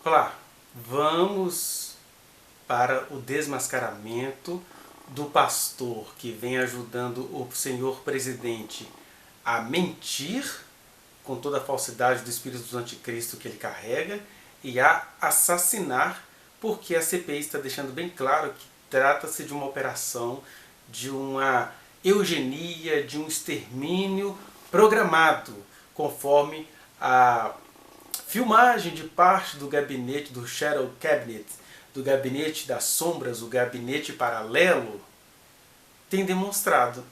Olá, vamos para o desmascaramento do pastor que vem ajudando o senhor presidente a mentir com toda a falsidade do espírito do anticristo que ele carrega e a assassinar, porque a CPI está deixando bem claro que trata-se de uma operação, de uma eugenia, de um extermínio programado, conforme a filmagem de parte do gabinete, do Shadow Cabinet, do gabinete das sombras, o gabinete paralelo, tem demonstrado.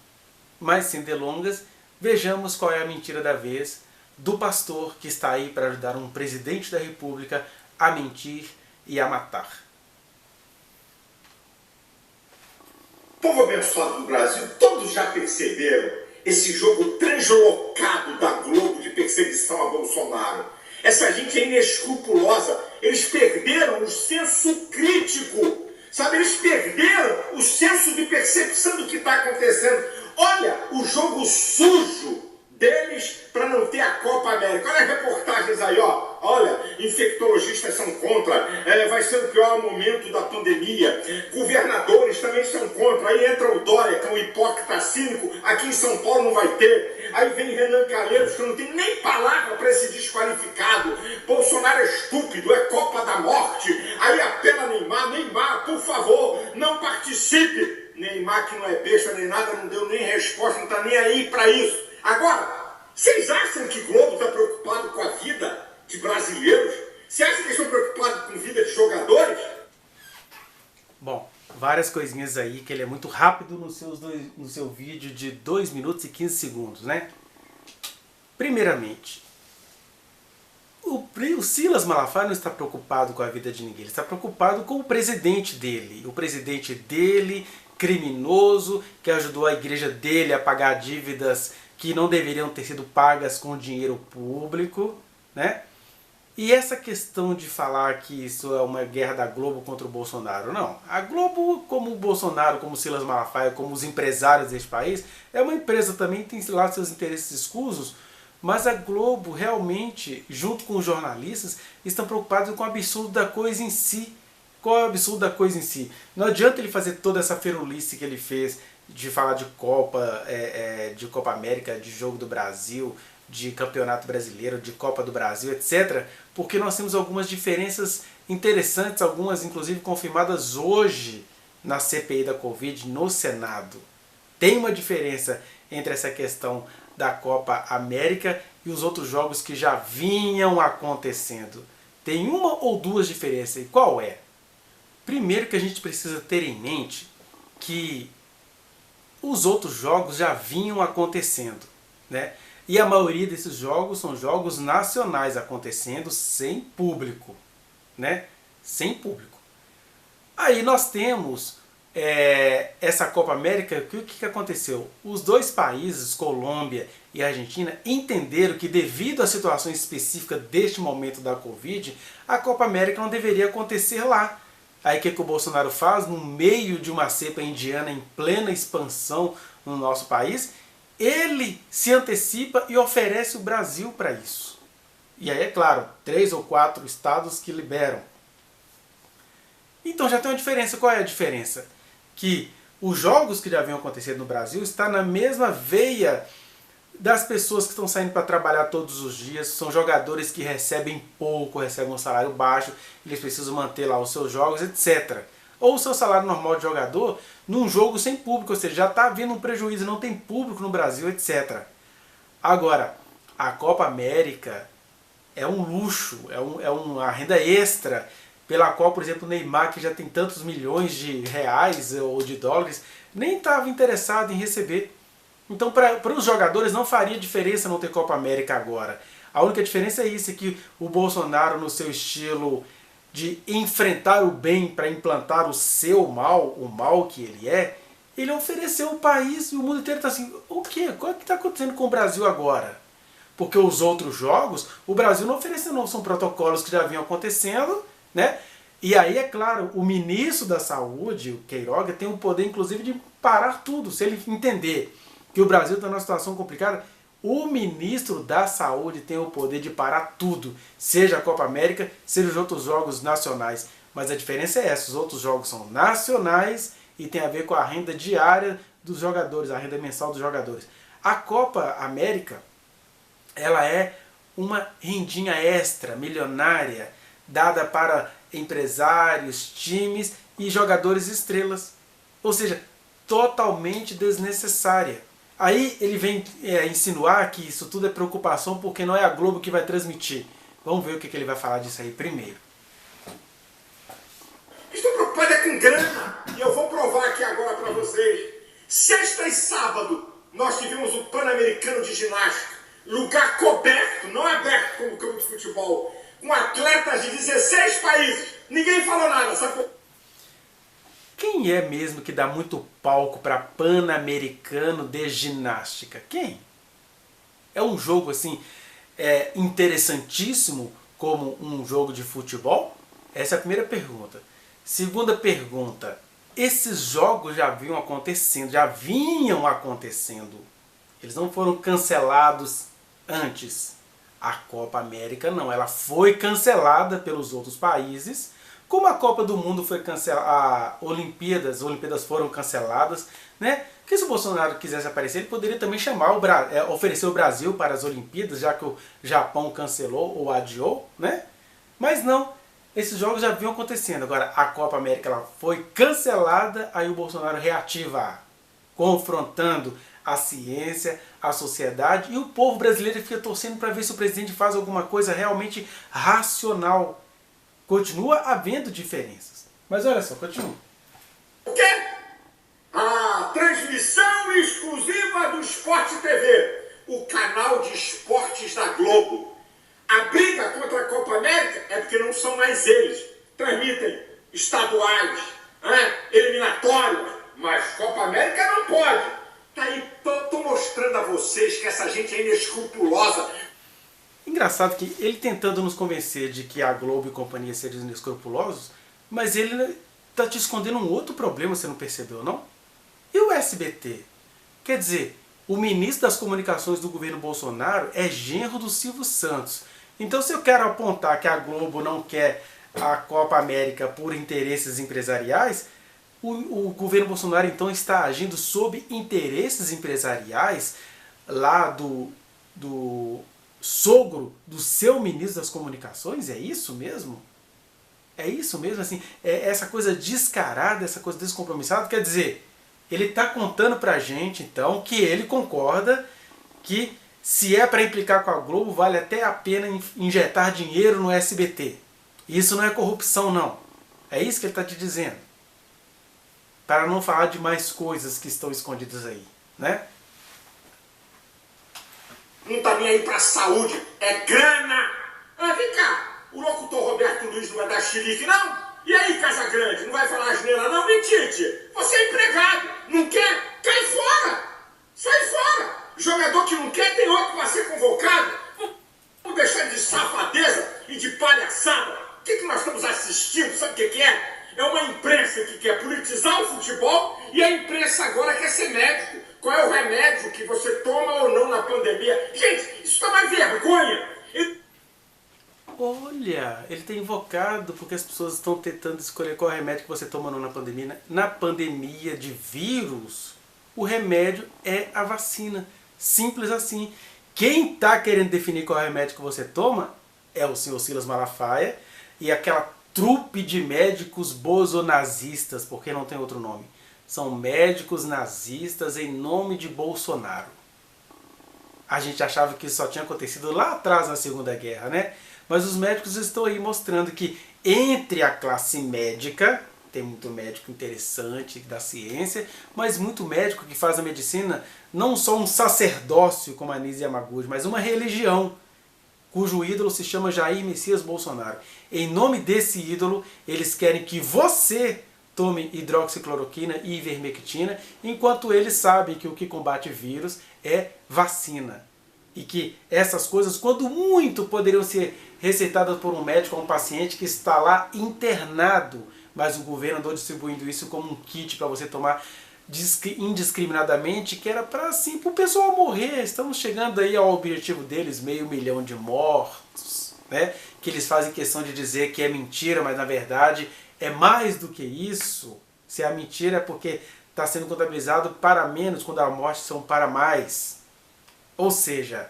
Mas sem delongas, vejamos qual é a mentira da vez do pastor que está aí para ajudar um presidente da República a mentir e a matar. Povo abençoado do Brasil, todos já perceberam esse jogo translocado da Globo de perseguição a Bolsonaro. Essa gente é inescrupulosa. Eles perderam o senso crítico. Sabe, eles perderam o senso de percepção do que está acontecendo. Olha o jogo sujo deles para não ter a Copa América. Olha as reportagens aí, ó. Olha, infectologistas são contra. Vai ser o pior momento da pandemia. Governadores também são contra. Aí entra o Dória, que é um hipócrita cínico. Aqui em São Paulo não vai ter. Aí vem Renan Calheiros, que não tem nem palavra para esse desqualificado. Bolsonaro é estúpido, é Copa da Morte. Aí apela Neymar. Neymar, por favor, não participe. Neymar, que não é besta nem nada, não deu nem resposta, não está nem aí para isso. Agora, vocês acham que o Globo está preocupado com a vida de brasileiros? Você acha que eles estão preocupados com a vida de jogadores? Bom, várias coisinhas aí, que ele é muito rápido no seu vídeo de 2 minutos e 15 segundos, né? Primeiramente, o Silas Malafaia não está preocupado com a vida de ninguém, ele está preocupado com o presidente dele. O presidente dele, criminoso, que ajudou a igreja dele a pagar dívidas que não deveriam ter sido pagas com dinheiro público, né? E essa questão de falar que isso é uma guerra da Globo contra o Bolsonaro, não. A Globo, como o Bolsonaro, como o Silas Malafaia, como os empresários deste país, é uma empresa também, tem lá seus interesses escusos, mas a Globo realmente, junto com os jornalistas, estão preocupados com o absurdo da coisa em si. Qual é o absurdo da coisa em si? Não adianta ele fazer toda essa ferulice que ele fez de falar de Copa América, de Jogo do Brasil, de Campeonato Brasileiro, de Copa do Brasil, etc. Porque nós temos algumas diferenças interessantes, algumas inclusive confirmadas hoje na CPI da Covid no Senado. Tem uma diferença entre essa questão da Copa América e os outros jogos que já vinham acontecendo. Tem uma ou duas diferenças. E qual é? Primeiro que a gente precisa ter em mente que os outros jogos já vinham acontecendo, né? E a maioria desses jogos são jogos nacionais acontecendo sem público, né? Sem público. Aí nós temos essa Copa América, que o que aconteceu? Os dois países, Colômbia e Argentina, entenderam que devido à situação específica deste momento da Covid, a Copa América não deveria acontecer lá. Aí o que o Bolsonaro faz? No meio de uma cepa indiana em plena expansão no nosso país, ele se antecipa e oferece o Brasil para isso. E aí, é claro, 3 ou 4 estados que liberam. Então já tem uma diferença. Qual é a diferença? Que os jogos que já vinham acontecendo no Brasil estão na mesma veia das pessoas que estão saindo para trabalhar todos os dias. São jogadores que recebem pouco, recebem um salário baixo, eles precisam manter lá os seus jogos, etc. Ou o seu salário normal de jogador num jogo sem público, ou seja, já está havendo um prejuízo, não tem público no Brasil, etc. Agora, a Copa América é um luxo, é uma renda extra, pela qual, por exemplo, o Neymar, que já tem tantos milhões de reais ou de dólares, nem estava interessado em receber. Então, para os jogadores não faria diferença não ter Copa América agora. A única diferença é isso, é que o Bolsonaro, no seu estilo de enfrentar o bem para implantar o seu mal, o mal que ele ofereceu o país e o mundo inteiro está assim, o quê? O que está acontecendo com o Brasil agora? Porque os outros jogos, o Brasil não ofereceu, não, são protocolos que já vinham acontecendo, né? E aí, é claro, o ministro da Saúde, o Queiroga, tem o poder, inclusive, de parar tudo. Se ele entender que o Brasil está numa situação complicada, O ministro da Saúde tem o poder de parar tudo, seja a Copa América, seja os outros jogos nacionais. Mas a diferença é essa, os outros jogos são nacionais e tem a ver com a renda diária dos jogadores, a renda mensal dos jogadores. A Copa América, ela é uma rendinha extra, milionária, dada para empresários, times e jogadores estrelas. Ou seja, totalmente desnecessária. Aí ele vem insinuar que isso tudo é preocupação porque não é a Globo que vai transmitir. Vamos ver o que ele vai falar disso aí primeiro. Estou preocupado é com grana. E eu vou provar aqui agora para vocês. Sexta e sábado nós tivemos o Pan-Americano de Ginástica. Lugar coberto, não aberto como o campo de futebol. Com atletas de 16 países. Ninguém falou nada, sabe por... Quem é mesmo que dá muito palco para Pan-Americano de Ginástica? Quem? É um jogo assim interessantíssimo como um jogo de futebol? Essa é a primeira pergunta. Segunda pergunta, esses jogos já vinham acontecendo. Eles não foram cancelados antes. A Copa América não, ela foi cancelada pelos outros países. Como a Copa do Mundo foi cancelada, as Olimpíadas foram canceladas, né? Que se o Bolsonaro quisesse aparecer, ele poderia também oferecer o Brasil para as Olimpíadas, já que o Japão cancelou ou adiou, né? Mas não, esses jogos já vinham acontecendo. Agora, a Copa América ela foi cancelada, aí o Bolsonaro reativa, confrontando a ciência, a sociedade, e o povo brasileiro fica torcendo para ver se o presidente faz alguma coisa realmente racional. Continua havendo diferenças. Mas olha só, continua. O quê? A transmissão exclusiva do Sport TV, o canal de esportes da Globo. A briga contra a Copa América é porque não são mais eles. Transmitem estaduais, eliminatórios, mas Copa América não pode. Tá aí, tô mostrando a vocês que essa gente é inescrupulosa. Engraçado que ele tentando nos convencer de que a Globo e companhia seriam inescrupulosos, mas ele está te escondendo um outro problema, você não percebeu, não? E o SBT? Quer dizer, o ministro das comunicações do governo Bolsonaro é genro do Silvio Santos. Então se eu quero apontar que a Globo não quer a Copa América por interesses empresariais, o governo Bolsonaro então está agindo sob interesses empresariais lá do sogro do seu ministro das comunicações? É isso mesmo? É isso mesmo? Assim, é essa coisa descarada, essa coisa descompromissada? Quer dizer, ele está contando pra gente, então, que ele concorda que se é para implicar com a Globo, vale até a pena injetar dinheiro no SBT. Isso não é corrupção, não. É isso que ele está te dizendo. Para não falar de mais coisas que estão escondidas aí, né? Não tá nem aí pra saúde, é grana! Vem cá, o locutor Roberto Luiz não vai dar xilique, não? E aí, Casagrande, não vai falar asneira, não? Mentite! Você é empregado, não quer? Cai fora! Sai fora! Jogador que não quer tem outro para ser convocado. Vamos deixar de safadeza e de palhaçada. O que nós estamos assistindo? Sabe o que é? É uma imprensa que quer politizar o futebol e a imprensa agora quer ser médico. Qual é o remédio que você toma ou não na pandemia? Gente, isso tá mais vergonha. Olha, ele tem invocado porque as pessoas estão tentando escolher qual remédio que você toma ou não na pandemia. Na pandemia de vírus, o remédio é a vacina. Simples assim. Quem está querendo definir qual remédio que você toma é o senhor Silas Malafaia e aquela trupe de médicos bozonazistas, porque não tem outro nome. São médicos nazistas em nome de Bolsonaro. A gente achava que isso só tinha acontecido lá atrás na Segunda Guerra, né? Mas os médicos estão aí mostrando que entre a classe médica, tem muito médico interessante da ciência, mas muito médico que faz a medicina não só um sacerdócio como a Anísio Yamaguchi, mas uma religião, cujo ídolo se chama Jair Messias Bolsonaro. Em nome desse ídolo, eles querem que você tome hidroxicloroquina e ivermectina, enquanto eles sabem que o que combate vírus é vacina. E que essas coisas, quando muito, poderiam ser receitadas por um médico a um paciente que está lá internado, mas o governo andou distribuindo isso como um kit para você tomar indiscriminadamente, que era para assim, o pessoal morrer. Estamos chegando aí ao objetivo deles, 500 mil de mortos, né? Que eles fazem questão de dizer que é mentira, mas na verdade é mais do que isso. Se é mentira é porque está sendo contabilizado para menos, quando a morte são para mais. Ou seja,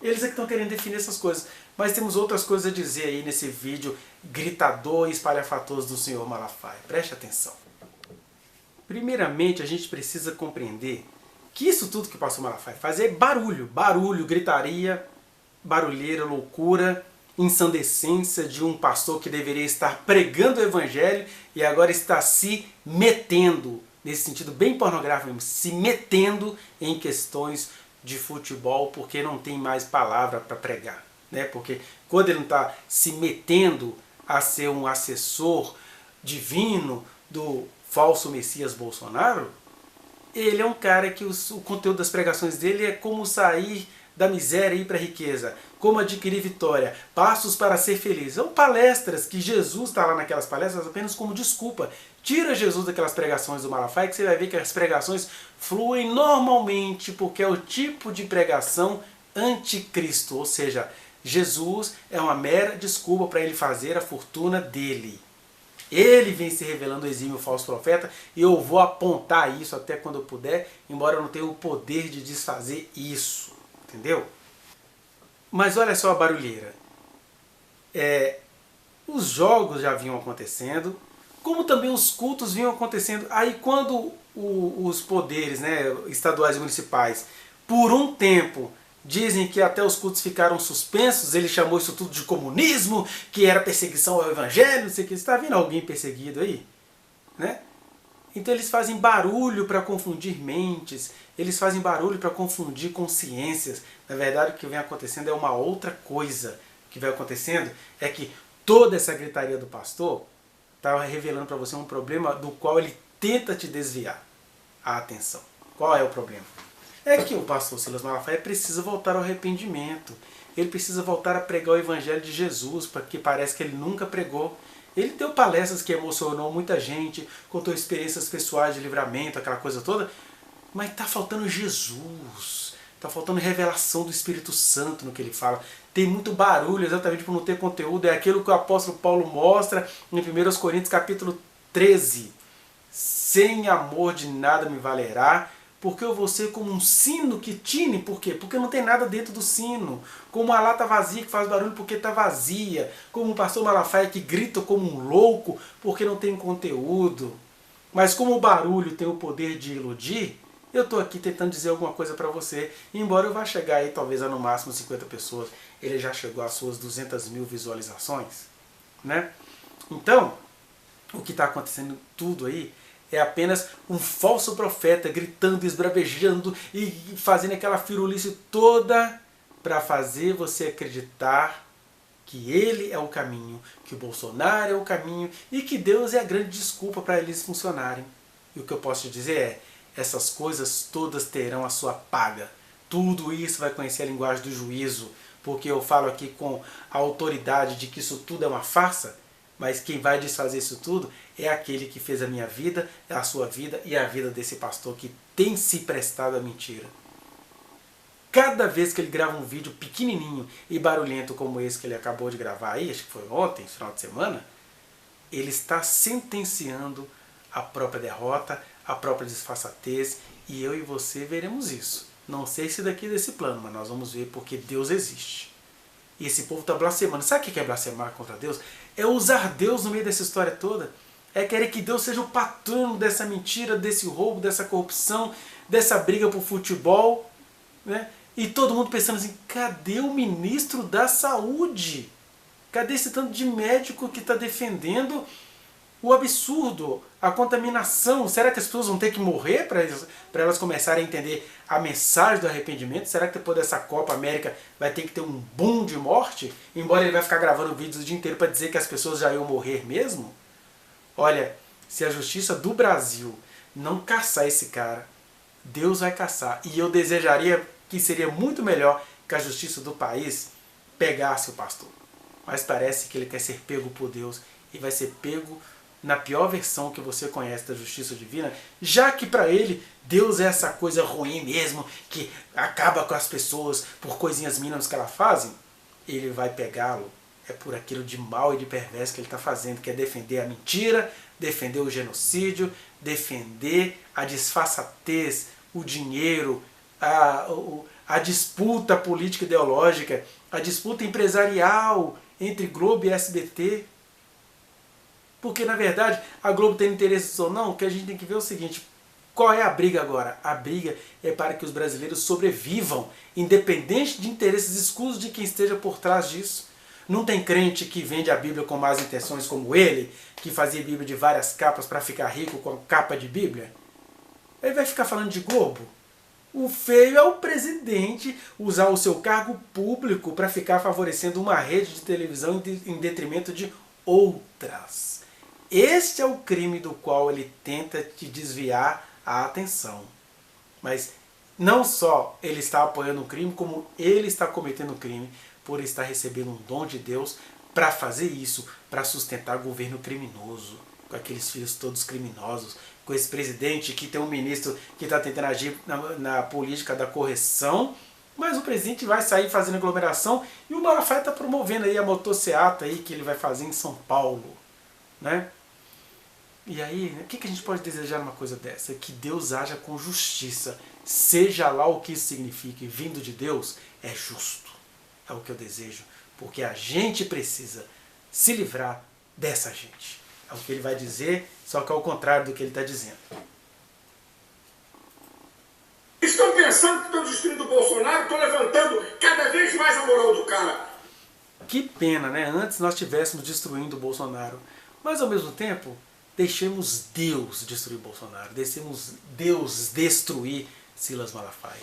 eles é que estão querendo definir essas coisas. Mas temos outras coisas a dizer aí nesse vídeo gritador e espalhafatoso do Sr. Malafaia. Preste atenção. Primeiramente, a gente precisa compreender que isso tudo que o pastor Malafaia faz é barulho. Barulho, gritaria, barulheira, loucura, ensandecência de um pastor que deveria estar pregando o evangelho e agora está se metendo, nesse sentido bem pornográfico mesmo, se metendo em questões de futebol porque não tem mais palavra para pregar, né? Porque quando ele não está se metendo a ser um assessor divino do falso Messias Bolsonaro, ele é um cara que o conteúdo das pregações dele é como sair da miséria e ir para a riqueza, como adquirir vitória, passos para ser feliz. São palestras que Jesus está lá naquelas palestras apenas como desculpa. Tira Jesus daquelas pregações do Malafaia que você vai ver que as pregações fluem normalmente, porque é o tipo de pregação anticristo, ou seja, Jesus é uma mera desculpa para ele fazer a fortuna dele. Ele vem se revelando o exímio falso profeta e eu vou apontar isso até quando eu puder, embora eu não tenha o poder de desfazer isso. Entendeu? Mas olha só a barulheira. Os jogos já vinham acontecendo, como também os cultos vinham acontecendo. Aí quando os poderes, né, estaduais e municipais, por um tempo, dizem que até os cultos ficaram suspensos, ele chamou isso tudo de comunismo, que era perseguição ao evangelho, não sei o que. Você está vendo alguém perseguido aí? Né? Então eles fazem barulho para confundir mentes, eles fazem barulho para confundir consciências. Na verdade, o que vem acontecendo é uma outra coisa. O que vem acontecendo é que toda essa gritaria do pastor está revelando para você um problema do qual ele tenta te desviar a atenção. Qual é o problema? É que o pastor Silas Malafaia precisa voltar ao arrependimento. Ele precisa voltar a pregar o evangelho de Jesus, porque parece que ele nunca pregou. Ele deu palestras que emocionou muita gente, contou experiências pessoais de livramento, aquela coisa toda, mas está faltando Jesus, está faltando revelação do Espírito Santo no que ele fala. Tem muito barulho exatamente por não ter conteúdo, é aquilo que o apóstolo Paulo mostra em 1 Coríntios capítulo 13. Sem amor de nada me valerá, porque eu vou ser como um sino que tine. Por quê? Porque não tem nada dentro do sino. Como uma lata vazia que faz barulho porque está vazia. Como um pastor Malafaia que grita como um louco porque não tem conteúdo. Mas como o barulho tem o poder de iludir, eu estou aqui tentando dizer alguma coisa para você. Embora eu vá chegar aí talvez a no máximo 50 pessoas, ele já chegou às suas 200 mil visualizações. Né? Então, o que está acontecendo tudo aí é apenas um falso profeta gritando, esbravejando e fazendo aquela firulice toda para fazer você acreditar que ele é o caminho, que o Bolsonaro é o caminho e que Deus é a grande desculpa para eles funcionarem. E o que eu posso te dizer é, essas coisas todas terão a sua paga. Tudo isso vai conhecer a linguagem do juízo, porque eu falo aqui com a autoridade de que isso tudo é uma farsa. Mas quem vai desfazer isso tudo é aquele que fez a minha vida, a sua vida e a vida desse pastor que tem se prestado à mentira. Cada vez que ele grava um vídeo pequenininho e barulhento como esse que ele acabou de gravar aí, acho que foi ontem, final de semana, ele está sentenciando a própria derrota, a própria disfarçatez, e eu e você veremos isso. Não sei se daqui desse plano, mas nós vamos ver porque Deus existe. E esse povo está blasfemando. Sabe o que é blasfemar contra Deus? É usar Deus no meio dessa história toda. É querer que Deus seja o patrono dessa mentira, desse roubo, dessa corrupção, dessa briga por futebol. Né? E todo mundo pensando assim, cadê o ministro da saúde? Cadê esse tanto de médico que está defendendo o absurdo, a contaminação? Será que as pessoas vão ter que morrer para elas começarem a entender a mensagem do arrependimento? Será que depois dessa Copa América vai ter que ter um boom de morte? Embora ele vai ficar gravando vídeos o dia inteiro para dizer que as pessoas já iam morrer mesmo? Olha, se a justiça do Brasil não caçar esse cara, Deus vai caçar. E eu desejaria que seria muito melhor que a justiça do país pegasse o pastor. Mas parece que ele quer ser pego por Deus e vai ser pego na pior versão que você conhece da justiça divina, já que para ele Deus é essa coisa ruim mesmo, que acaba com as pessoas por coisinhas mínimas que elas fazem, ele vai pegá-lo por aquilo de mal e de perverso que ele está fazendo, que é defender a mentira, defender o genocídio, defender a disfarçatez, o dinheiro, a disputa política ideológica, a disputa empresarial entre Globo e SBT. Porque, na verdade, a Globo tem interesses ou não, que a gente tem que ver o seguinte: qual é a briga agora? A briga é para que os brasileiros sobrevivam, independente de interesses escusos de quem esteja por trás disso. Não tem crente que vende a Bíblia com más intenções como ele, que fazia Bíblia de várias capas para ficar rico com capa de Bíblia. Ele vai ficar falando de Globo? O feio é o presidente usar o seu cargo público para ficar favorecendo uma rede de televisão em detrimento de outras. Este é o crime do qual ele tenta te desviar a atenção. Mas não só ele está apoiando o crime, como ele está cometendo o crime por estar recebendo um dom de Deus para fazer isso, para sustentar governo criminoso, com aqueles filhos todos criminosos, com esse presidente que tem um ministro que está tentando agir na política da correção, mas o presidente vai sair fazendo aglomeração e o Malafaia está promovendo aí a motociata aí que ele vai fazer em São Paulo, né? E aí, o que a gente pode desejar numa coisa dessa? Que Deus haja com justiça, seja lá o que isso signifique, vindo de Deus, é justo. É o que eu desejo, porque a gente precisa se livrar dessa gente. É o que ele vai dizer, só que é o contrário do que ele está dizendo. Estão pensando que estão destruindo o Bolsonaro, estão levantando cada vez mais a moral do cara. Que pena, né? Antes nós estivéssemos destruindo o Bolsonaro, mas ao mesmo tempo deixemos Deus destruir Bolsonaro, deixemos Deus destruir Silas Malafaia.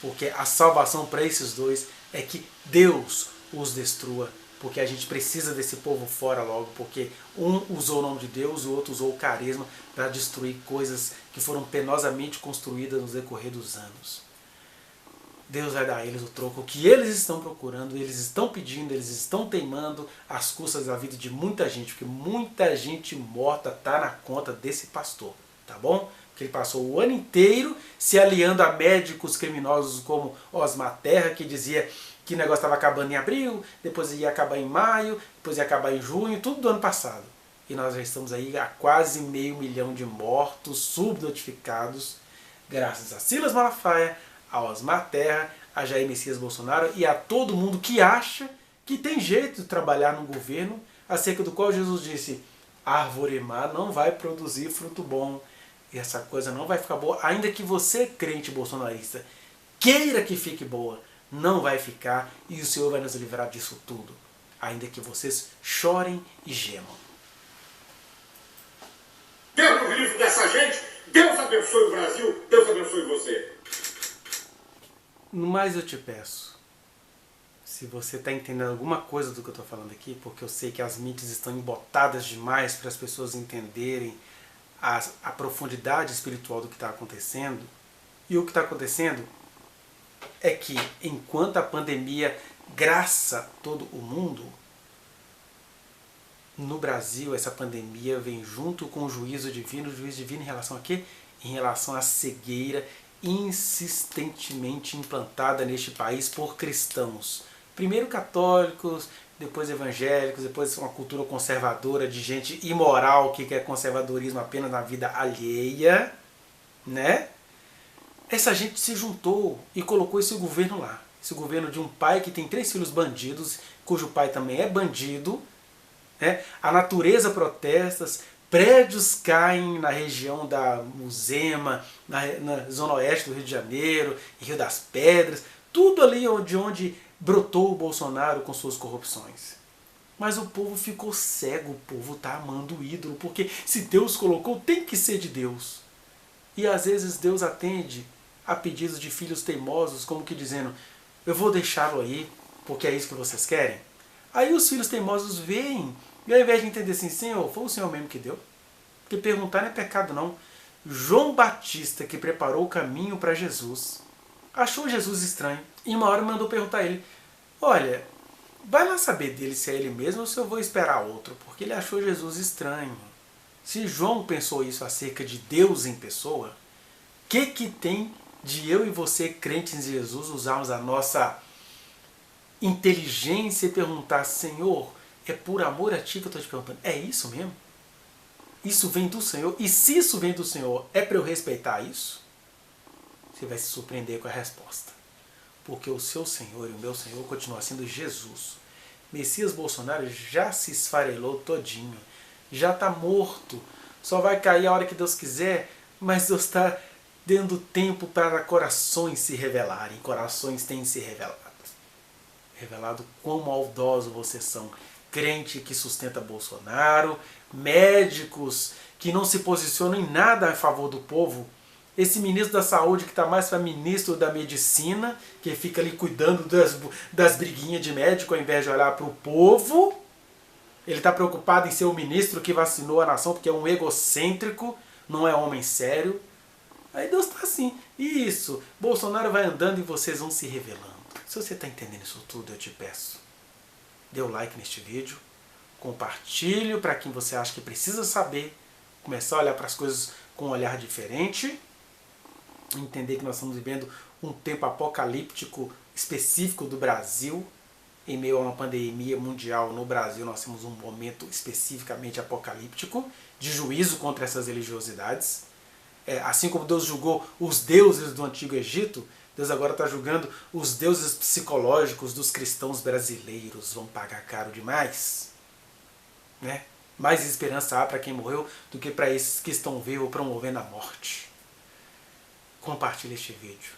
Porque a salvação para esses dois é que Deus os destrua, porque a gente precisa desse povo fora logo, porque um usou o nome de Deus, o outro usou o carisma para destruir coisas que foram penosamente construídas no decorrer dos anos. Deus vai dar a eles o troco, o que eles estão procurando, eles estão pedindo, eles estão teimando às custas da vida de muita gente, porque muita gente morta está na conta desse pastor, tá bom? Que ele passou o ano inteiro se aliando a médicos criminosos como Osmar Terra, que dizia que o negócio estava acabando em abril, depois ia acabar em maio, depois ia acabar em junho, tudo do ano passado. E nós já estamos aí a quase 500 mil de mortos subnotificados, graças a Silas Malafaia, a Osmar Terra, a Jair Messias Bolsonaro e a todo mundo que acha que tem jeito de trabalhar no governo, acerca do qual Jesus disse: árvore má não vai produzir fruto bom. E essa coisa não vai ficar boa, ainda que você, crente bolsonarista, queira que fique boa, não vai ficar, e o Senhor vai nos livrar disso tudo, ainda que vocês chorem e gemam. Deus no livro dessa gente, Deus abençoe o Brasil, Deus abençoe você. Mas eu te peço, se você está entendendo alguma coisa do que eu estou falando aqui, porque eu sei que as mídias estão embotadas demais para as pessoas entenderem a profundidade espiritual do que está acontecendo. E o que está acontecendo é que, enquanto a pandemia graça todo o mundo, no Brasil essa pandemia vem junto com o juízo divino em relação a quê? Em relação à cegueira insistentemente implantada neste país por cristãos. Primeiro católicos, depois evangélicos, depois uma cultura conservadora de gente imoral que quer conservadorismo apenas na vida alheia, né? Essa gente se juntou e colocou esse governo lá. Esse governo de um pai que tem 3 filhos bandidos, cujo pai também é bandido, né? A natureza protesta, prédios caem na região da Muzema, na zona oeste do Rio de Janeiro, Rio das Pedras, tudo ali de onde brotou o Bolsonaro com suas corrupções. Mas o povo ficou cego, o povo está amando o ídolo, porque se Deus colocou, tem que ser de Deus. E às vezes Deus atende a pedidos de filhos teimosos, como que dizendo: eu vou deixá-lo aí, porque é isso que vocês querem. Aí os filhos teimosos veem, e ao invés de entender assim: Senhor, foi o Senhor mesmo que deu? Porque perguntar não é pecado não. João Batista, que preparou o caminho para Jesus, achou Jesus estranho, e uma hora mandou perguntar a ele: olha, vai lá saber dele se é ele mesmo ou se eu vou esperar outro, porque ele achou Jesus estranho. Se João pensou isso acerca de Deus em pessoa, o que tem de eu e você, crentes em Jesus, usarmos a nossa inteligência e perguntar: Senhor, é por amor a Ti que eu estou te perguntando, é isso mesmo? Isso vem do Senhor? E se isso vem do Senhor, é para eu respeitar isso? Você vai se surpreender com a resposta. Porque o seu Senhor e o meu Senhor continua sendo Jesus. Messias Bolsonaro já se esfarelou todinho. Já está morto. Só vai cair a hora que Deus quiser, mas Deus está dando tempo para corações se revelarem. Corações têm se revelado. Revelado quão maldosos vocês são. Crente que sustenta Bolsonaro, médicos que não se posicionam em nada a favor do povo. Esse ministro da saúde que está mais para ministro da medicina, que fica ali cuidando das briguinhas de médico ao invés de olhar para o povo. Ele está preocupado em ser o ministro que vacinou a nação porque é um egocêntrico, não é homem sério. Aí Deus está assim. Isso, Bolsonaro vai andando e vocês vão se revelando. Se você está entendendo isso tudo, eu te peço, dê o like neste vídeo, compartilhe para quem você acha que precisa saber, começar a olhar para as coisas com um olhar diferente, entender que nós estamos vivendo um tempo apocalíptico específico do Brasil. Em meio a uma pandemia mundial no Brasil, nós temos um momento especificamente apocalíptico de juízo contra essas religiosidades. Assim como Deus julgou os deuses do Antigo Egito, Deus agora está julgando os deuses psicológicos dos cristãos brasileiros. Vão pagar caro demais. Né? Mais esperança há para quem morreu do que para esses que estão vivos promovendo a morte. Compartilhe este vídeo.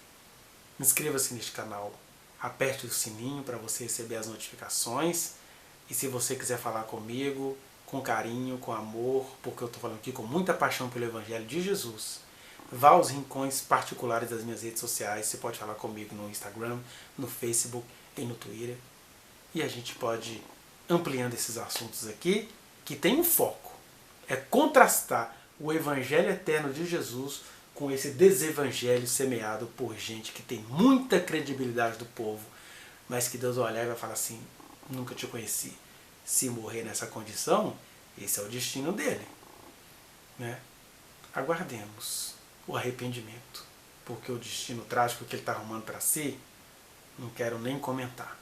Inscreva-se neste canal. Aperte o sininho para você receber as notificações. E se você quiser falar comigo, com carinho, com amor, porque eu estou falando aqui com muita paixão pelo Evangelho de Jesus, vá aos rincões particulares das minhas redes sociais. Você pode falar comigo no Instagram, no Facebook e no Twitter. E a gente pode ir ampliando esses assuntos aqui, que tem um foco. É contrastar o Evangelho eterno de Jesus com esse desevangelho semeado por gente que tem muita credibilidade do povo, mas que Deus vai olhar e vai falar assim: nunca te conheci. Se morrer nessa condição, esse é o destino dele. Né? Aguardemos o arrependimento, porque o destino trágico que ele está arrumando para si, não quero nem comentar.